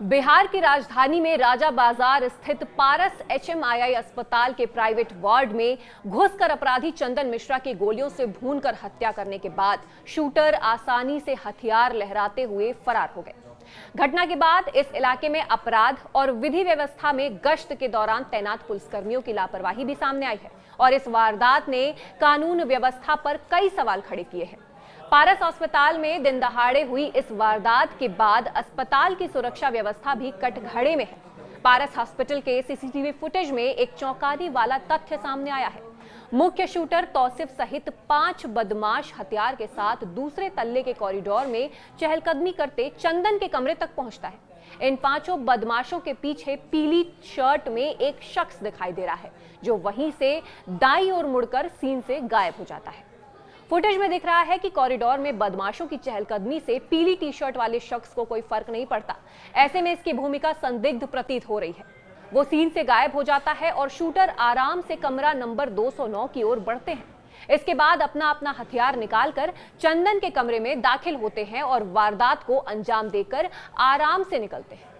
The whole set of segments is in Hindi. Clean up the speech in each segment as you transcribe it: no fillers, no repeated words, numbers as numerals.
बिहार की राजधानी में राजा बाजार स्थित पारस एचएमआई अस्पताल के प्राइवेट वार्ड में घुसकर अपराधी चंदन मिश्रा की गोलियों से भूनकर हत्या करने के बाद शूटर आसानी से हथियार लहराते हुए फरार हो गए। घटना के बाद इस इलाके में अपराध और विधि व्यवस्था में गश्त के दौरान तैनात पुलिसकर्मियों की लापरवाही भी सामने आई है और इस वारदात ने कानून व्यवस्था पर कई सवाल खड़े किए हैं। पारस अस्पताल में दिन दहाड़े हुई इस वारदात के बाद अस्पताल की सुरक्षा व्यवस्था भी कटघरे में है। पारस हॉस्पिटल के सीसीटीवी फुटेज में एक चौंकाने वाला तथ्य सामने आया है। मुख्य शूटर तौसिफ सहित 5 बदमाश हथियार के साथ दूसरे तल्ले के कॉरिडोर में चहलकदमी करते चंदन के कमरे तक पहुंचता है। इन 5 बदमाशों के पीछे पीली शर्ट में एक शख्स दिखाई दे रहा है जो वहीं से दाईं ओर मुड़कर सीन से गायब हो जाता है। फुटेज में दिख रहा है कि कॉरिडोर में बदमाशों की चहलकदमी से पीली टी शर्ट वाले शख्स को कोई फर्क नहीं पड़ता। ऐसे में इसकी भूमिका संदिग्ध प्रतीत हो रही है। वो सीन से गायब हो जाता है और शूटर आराम से कमरा नंबर 209 की ओर बढ़ते हैं। इसके बाद अपना अपना हथियार निकालकर चंदन के कमरे में दाखिल होते हैं और वारदात को अंजाम देकर आराम से निकलते हैं।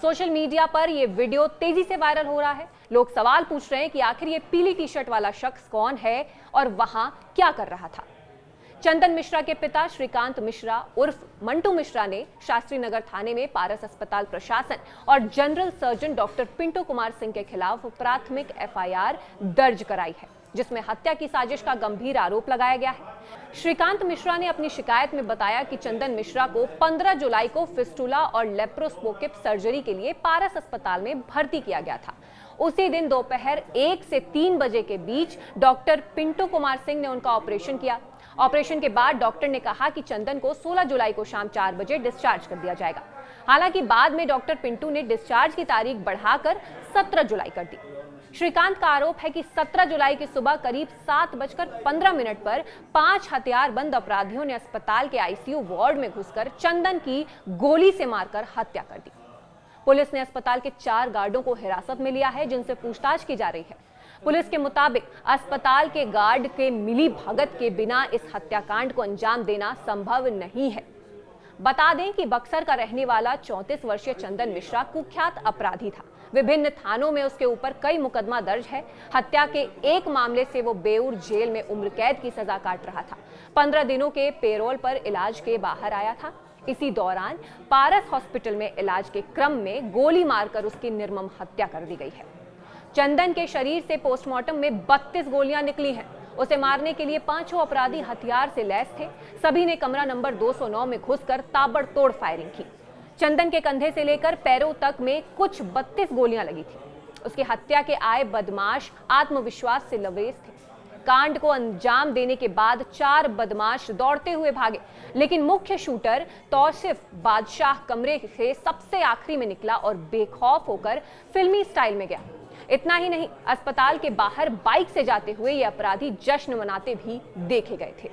सोशल मीडिया पर यह वीडियो तेजी से वायरल हो रहा है। लोग सवाल पूछ रहे हैं कि आखिर ये पीली टी शर्ट वाला शख्स कौन है और वहां क्या कर रहा था। चंदन मिश्रा के पिता श्रीकांत मिश्रा उर्फ मंटू मिश्रा ने शास्त्री नगर थाने में पारस अस्पताल प्रशासन और general surgeon doctor Pintu Kumar Singh के खिलाफ प्राथमिक एफआईआर दर्ज कराई है, जिसमें हत्या की साजिश का गंभीर आरोप लगाया गया है। श्रीकांत मिश्रा ने अपनी शिकायत में बताया कि चंदन मिश्रा को 15 जुलाई को फिस्टुला और लेप्रोस्कोपिक सर्जरी के लिए पारस अस्पताल में भर्ती किया गया था। उसी दिन दोपहर 1 से 3 बजे के बीच डॉक्टर पिंटू कुमार सिंह ने उनका ऑपरेशन किया। ऑपरेशन के बाद डॉक्टर ने कहा कि चंदन को 16 जुलाई को शाम 4 बजे डिस्चार्ज कर दिया जाएगा। हालांकि बाद में डॉक्टर पिंटू ने डिस्चार्ज की तारीख बढ़ाकर 17 जुलाई कर दी। श्रीकांत का आरोप है कि 17 जुलाई की सुबह करीब 7:15 पर 5 हथियारबंद अपराधियों ने अस्पताल के आईसीयू वार्ड में घुसकर चंदन की गोली से मारकर हत्या कर दी। पुलिस ने अस्पताल के 4 गार्डों को हिरासत में लिया है, जिनसे पूछताछ की जा रही है। पुलिस के मुताबिक अस्पताल के गार्ड के मिली भगत के बिना इस हत्याकांड को अंजाम देना संभव नहीं है। बता दें कि बक्सर का रहने वाला 34 वर्षीय चंदन मिश्रा कुख्यात अपराधी था। विभिन्न थानों में उसके ऊपर कई मुकदमा दर्ज है। हत्या के एक मामले से वो बेऊर जेल में उम्र कैद की सजा काट रहा था। 15 दिनों के पेरोल पर इलाज के बाहर आया था। इसी दौरान पारस हॉस्पिटल में इलाज के क्रम में गोली मारकर उसकी निर्मम हत्या कर दी गई है। चंदन के शरीर से पोस्टमार्टम में 32 गोलियां निकली हैं। उसे मारने के लिए 5 अपराधी हथियार से लैस थे। सभी ने कमरा नंबर 209 में घुसकर ताबड़तोड़ फायरिंग की। चंदन के कंधे से लेकर पैरों तक में कुछ 32 गोलियां लगी थी। उसकी हत्या के आए बदमाश आत्मविश्वास से लबरेज थे। कांड को अंजाम देने के बाद 4 बदमाश दौड़ते हुए भागे, लेकिन मुख्य शूटर तौसिफ बादशाह कमरे से सबसे आखिरी में निकला और बेखौफ होकर फिल्मी स्टाइल में गया। इतना ही नहीं, अस्पताल के बाहर बाइक से जाते हुए ये अपराधी जश्न मनाते भी देखे गए थे।